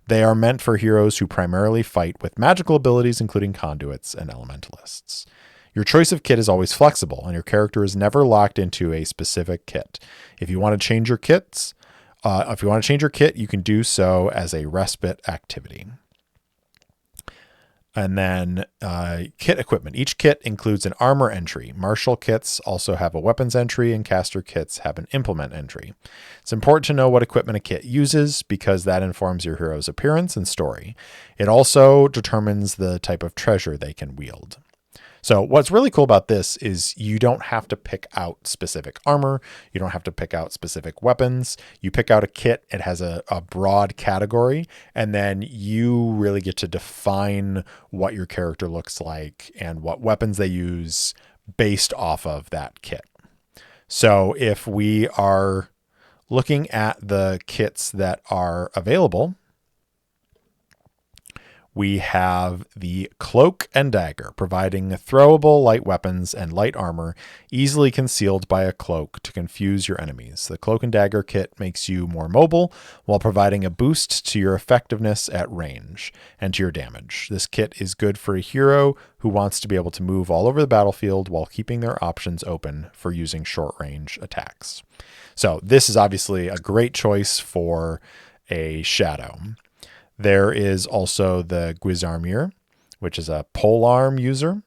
[SPEAKER 1] They are meant for heroes who primarily fight with magical abilities, including conduits and elementalists. Your choice of kit is always flexible, and your character is never locked into a specific kit. If you want to change your kit, you can do so as a respite activity. And then kit equipment. Each kit includes an armor entry. Martial kits also have a weapons entry, and caster kits have an implement entry. It's important to know what equipment a kit uses because that informs your hero's appearance and story. It also determines the type of treasure they can wield. So what's really cool about this is you don't have to pick out specific armor. You don't have to pick out specific weapons. You pick out a kit. It has a broad category, and then you really get to define what your character looks like and what weapons they use based off of that kit. So if we are looking at the kits that are available, we have the Cloak and Dagger, providing throwable light weapons and light armor easily concealed by a cloak to confuse your enemies. The Cloak and Dagger kit makes you more mobile while providing a boost to your effectiveness at range and to your damage. This kit is good for a hero who wants to be able to move all over the battlefield while keeping their options open for using short-range attacks. So this is obviously a great choice for a shadow. There is also the Guisarmure, which is a polearm user.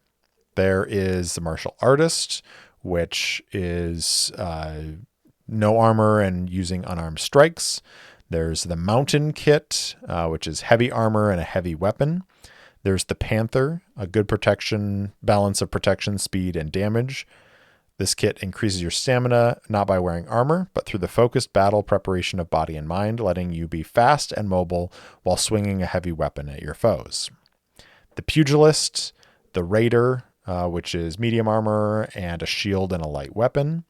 [SPEAKER 1] There is the Martial Artist, which is no armor and using unarmed strikes. There's the Mountain Kit, which is heavy armor and a heavy weapon. There's the Panther, a good balance of protection, speed, and damage. This kit increases your stamina, not by wearing armor, but through the focused battle preparation of body and mind, letting you be fast and mobile while swinging a heavy weapon at your foes. The Pugilist, the Raider, which is medium armor and a shield and a light weapon.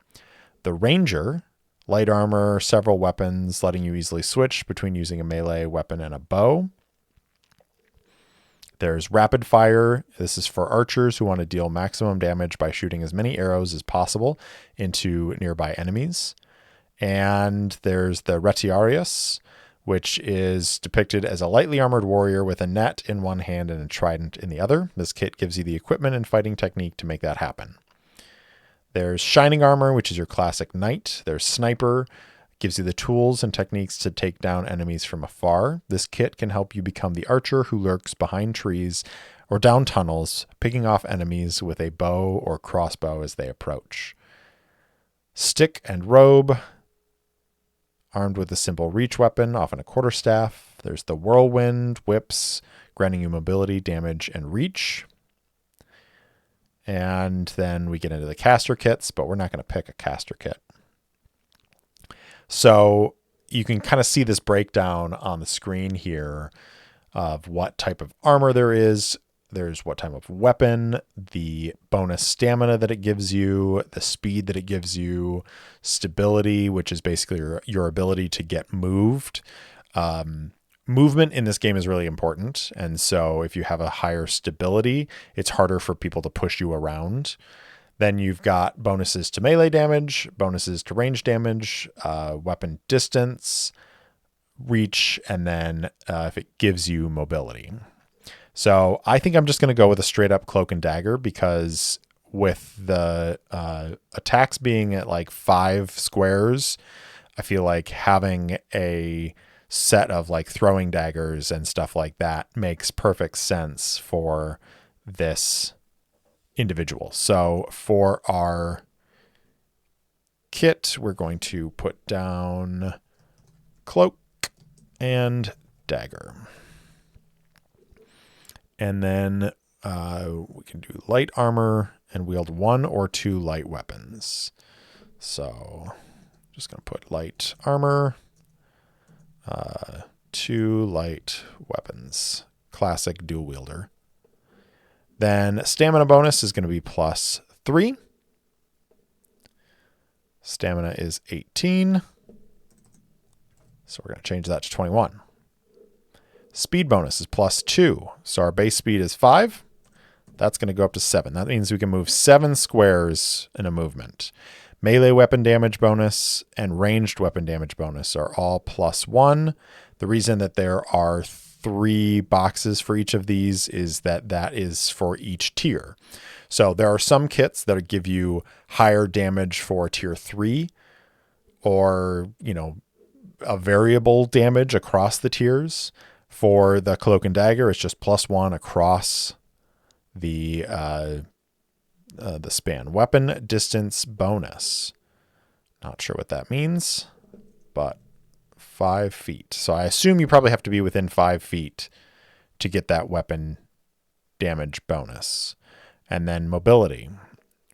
[SPEAKER 1] The Ranger, light armor, several weapons, letting you easily switch between using a melee weapon and a bow. There's Rapid Fire. This is for archers who want to deal maximum damage by shooting as many arrows as possible into nearby enemies. And there's the Retiarius, which is depicted as a lightly armored warrior with a net in one hand and a trident in the other. This kit gives you the equipment and fighting technique to make that happen. There's Shining Armor, which is your classic knight. There's Sniper, gives you the tools and techniques to take down enemies from afar. This kit can help you become the archer who lurks behind trees or down tunnels, picking off enemies with a bow or crossbow as they approach. Stick and Robe, armed with a simple reach weapon, often a quarterstaff. There's the Whirlwind Whips, granting you mobility, damage, and reach. And then we get into the caster kits, but we're not going to pick a caster kit. So you can kind of see this breakdown on the screen here of what type of armor there is. There's what type of weapon, the bonus stamina that it gives you, the speed that it gives you, stability, which is basically your ability to get moved. Movement in this game is really important. And so if you have a higher stability, it's harder for people to push you around. Then you've got bonuses to melee damage, bonuses to range damage, weapon distance, reach, and then if it gives you mobility. So I think I'm just going to go with a straight up cloak and dagger, because with the attacks being at like 5 squares, I feel like having a set of like throwing daggers and stuff like that makes perfect sense for this individual. So for our kit, we're going to put down cloak and dagger. And then we can do light armor and wield 1 or 2 light weapons. So just going to put light armor, 2 light weapons, classic dual wielder. Then stamina bonus is going to be +3. Stamina is 18. So we're going to change that to 21. Speed bonus is +2. So our base speed is 5. That's going to go up to 7. That means we can move 7 squares in a movement. Melee weapon damage bonus and ranged weapon damage bonus are all +1. The reason that there are 3 boxes for each of these is that that is for each tier. So there are some kits that give you higher damage for tier 3, or, a variable damage across the tiers. For the cloak and dagger, it's just +1 across the span. Weapon distance bonus. Not sure what that means, but 5 feet. So I assume you probably have to be within 5 feet to get that weapon damage bonus. And then mobility.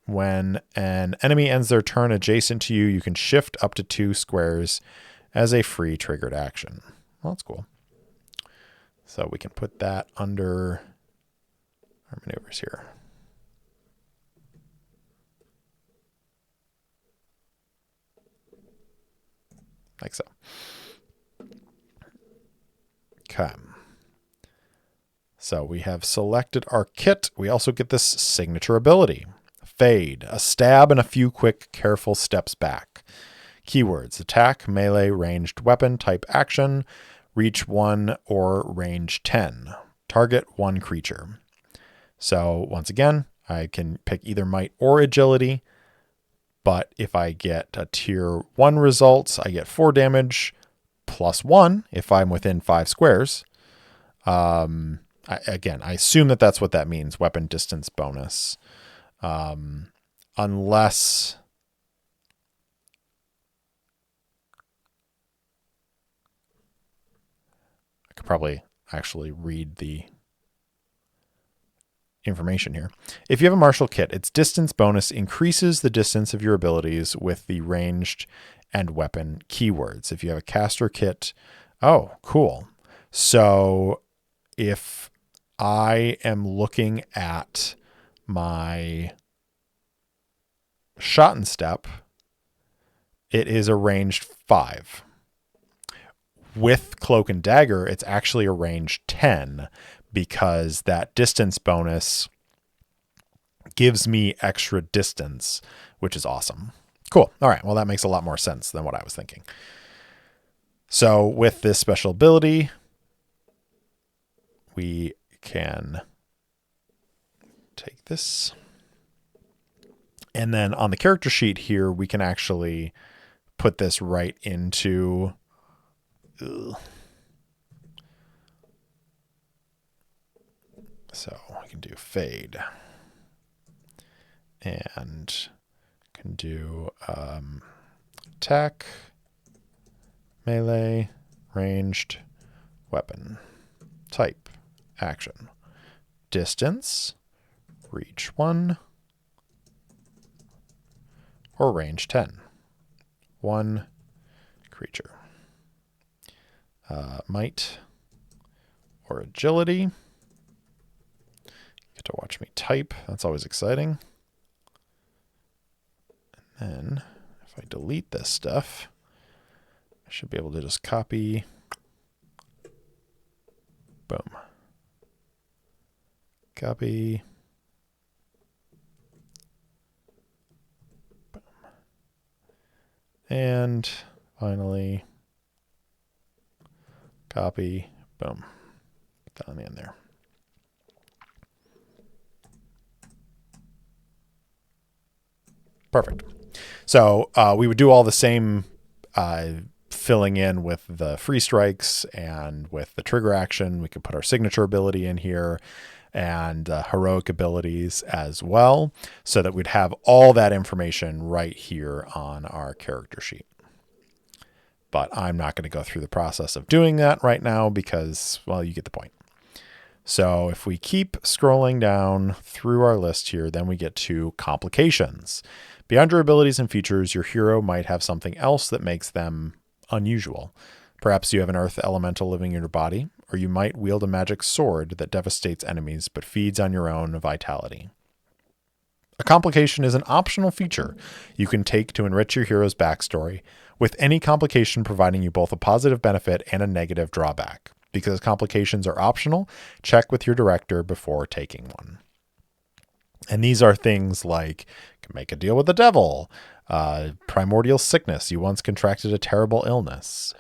[SPEAKER 1] When an enemy ends their turn adjacent to you, you can shift up to 2 squares as a free triggered action. Well, that's cool. So we can put that under our maneuvers here. Like so. Okay. So we have selected our kit. We also get this signature ability. Fade. A stab and a few quick, careful steps back. Keywords: attack, melee, ranged weapon, type action, reach 1 or range 10. Target 1 creature. So once again, I can pick either might or agility, but if I get a tier 1 result, I get 4 damage +1 if I'm within 5 squares. I assume that that's what that means, weapon distance bonus. Unless I could probably actually read the information here. If you have a martial kit, its distance bonus increases the distance of your abilities with the ranged and weapon keywords. If you have a caster kit, oh, cool. So if I am looking at my shot and step, it is a ranged 5. With cloak and dagger, it's actually a range 10, because that distance bonus gives me extra distance, which is awesome. Cool. All right. Well, that makes a lot more sense than what I was thinking. So with this special ability, we can take this. And then on the character sheet here, we can actually put this right into... So we can do fade. And can do attack, melee, ranged, weapon, type, action, distance, reach 1, or range 10. 1 creature. Might or agility. Get to watch me type. That's always exciting. And then if I delete this stuff, I should be able to just copy. Boom. Copy. And finally, copy, boom, put that on the end there. Perfect. So we would do all the same filling in with the free strikes and with the trigger action. We could put our signature ability in here and heroic abilities as well, so that we'd have all that information right here on our character sheet. But I'm not going to go through the process of doing that right now because, well, you get the point. So if we keep scrolling down through our list here, then we get to complications. Beyond your abilities and features, your hero might have something else that makes them unusual. Perhaps you have an earth elemental living in your body, or you might wield a magic sword that devastates enemies but feeds on your own vitality. A complication is an optional feature you can take to enrich your hero's backstory, with any complication providing you both a positive benefit and a negative drawback. Because complications are optional, check with your director before taking one. And these are things like make a deal with the devil, primordial sickness, you once contracted a terrible illness,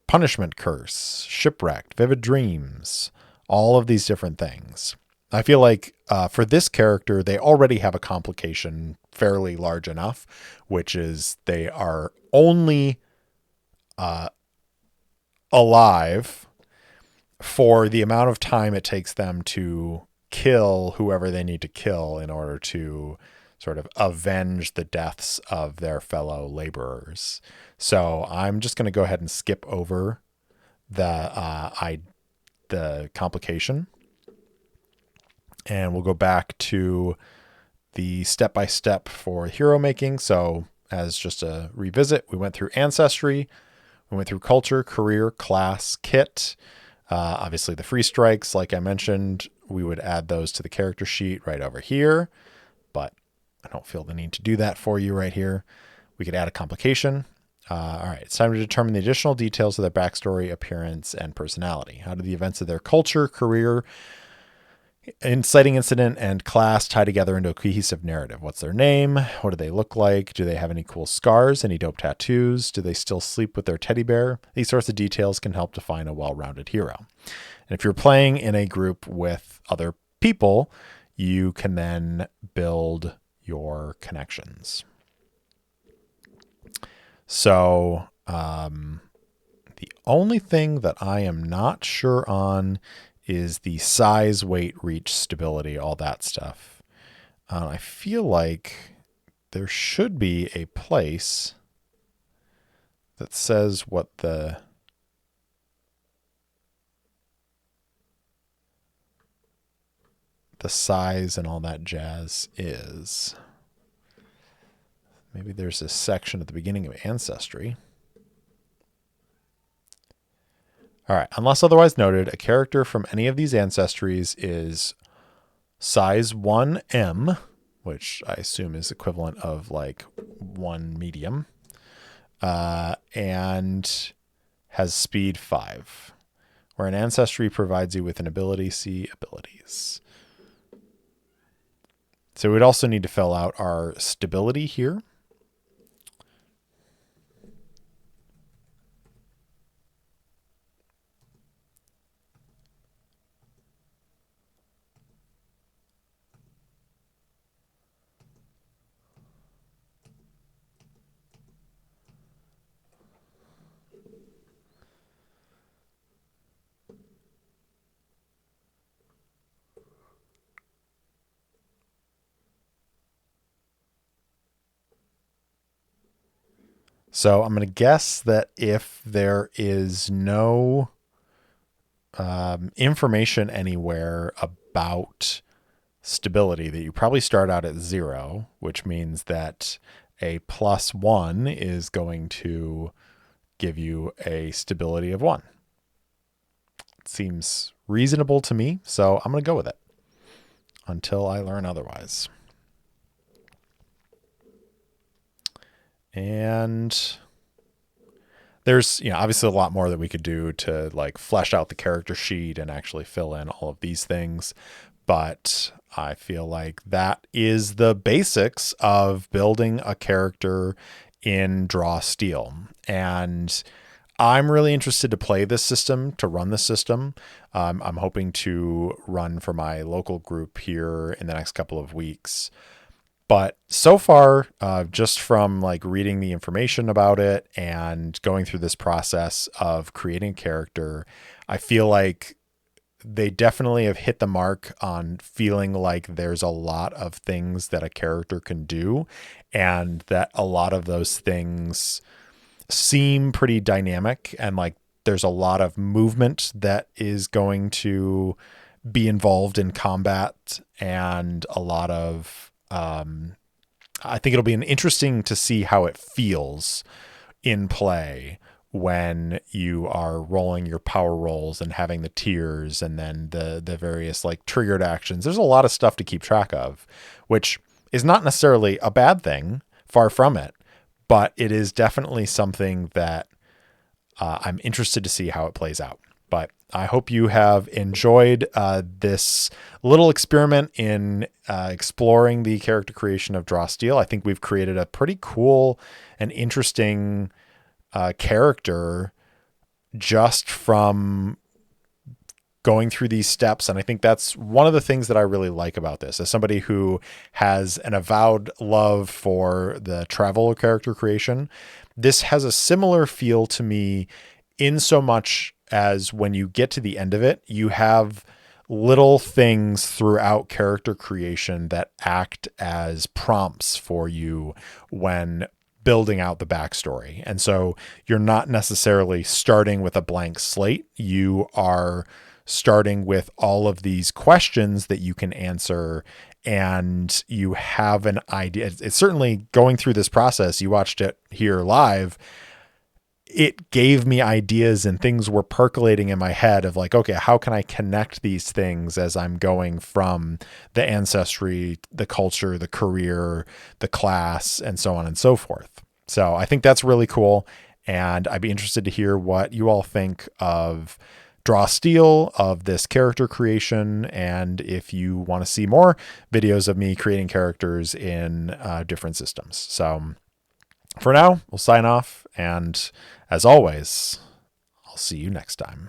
[SPEAKER 1] punishment curse, shipwrecked, vivid dreams, all of these different things. I feel like for this character, they already have a complication fairly large enough, which is they are only alive for the amount of time it takes them to kill whoever they need to kill in order to sort of avenge the deaths of their fellow laborers. So I'm just going to go ahead and skip over the complication, and we'll go back to the step-by-step for hero making. So as just a revisit, we went through ancestry, we went through culture, career, class, kit. Obviously the free strikes, like I mentioned, we would add those to the character sheet right over here, but I don't feel the need to do that for you right here. We could add a complication. All right, it's time to determine the additional details of their backstory, appearance, and personality. How do the events of their culture, career, inciting incident, and class tie together into a cohesive narrative? What's their name? What do they look like? Do they have any cool scars? Any dope tattoos? Do they still sleep with their teddy bear? These sorts of details can help define a well-rounded hero. And if you're playing in a group with other people, you can then build your connections. So the only thing that I am not sure on is the size, weight, reach, stability, all that stuff. I feel like there should be a place that says what the size and all that jazz is. Maybe there's a section at the beginning of Ancestry. All right, unless otherwise noted, a character from any of these ancestries is size 1M, which I assume is equivalent of like 1 medium, and has speed 5, where an ancestry provides you with an ability, see abilities. So we'd also need to fill out our stability here. So I'm going to guess that if there is no information anywhere about stability, that you probably start out at 0, which means that a +1 is going to give you a stability of 1. It seems reasonable to me, so I'm going to go with it until I learn otherwise. And there's, obviously a lot more that we could do to like flesh out the character sheet and actually fill in all of these things. But I feel like that is the basics of building a character in Draw Steel. And I'm really interested to play this system, to run this system. I'm hoping to run for my local group here in the next couple of weeks. But so far, just from like reading the information about it and going through this process of creating a character, I feel like they definitely have hit the mark on feeling like there's a lot of things that a character can do, and that a lot of those things seem pretty dynamic, and like there's a lot of movement that is going to be involved in combat, and a lot of I think it'll be interesting to see how it feels in play when you are rolling your power rolls and having the tiers and then the various like triggered actions. There's a lot of stuff to keep track of, which is not necessarily a bad thing, far from it, but it is definitely something that I'm interested to see how it plays out. But I hope you have enjoyed this little experiment in exploring the character creation of Draw Steel. I think we've created a pretty cool and interesting character just from going through these steps. And I think that's one of the things that I really like about this. As somebody who has an avowed love for the traveler character creation, this has a similar feel to me, in so much as when you get to the end of it, you have little things throughout character creation that act as prompts for you when building out the backstory. And so you're not necessarily starting with a blank slate. You are starting with all of these questions that you can answer, and you have an idea. It's certainly going through this process. You watched it here live. It gave me ideas, and things were percolating in my head of like, okay, how can I connect these things as I'm going from the ancestry, the culture, the career, the class, and so on and so forth. So I think that's really cool. And I'd be interested to hear what you all think of Draw Steel, of this character creation, and if you want to see more videos of me creating characters in different systems. So for now, we'll sign off, and as always, I'll see you next time.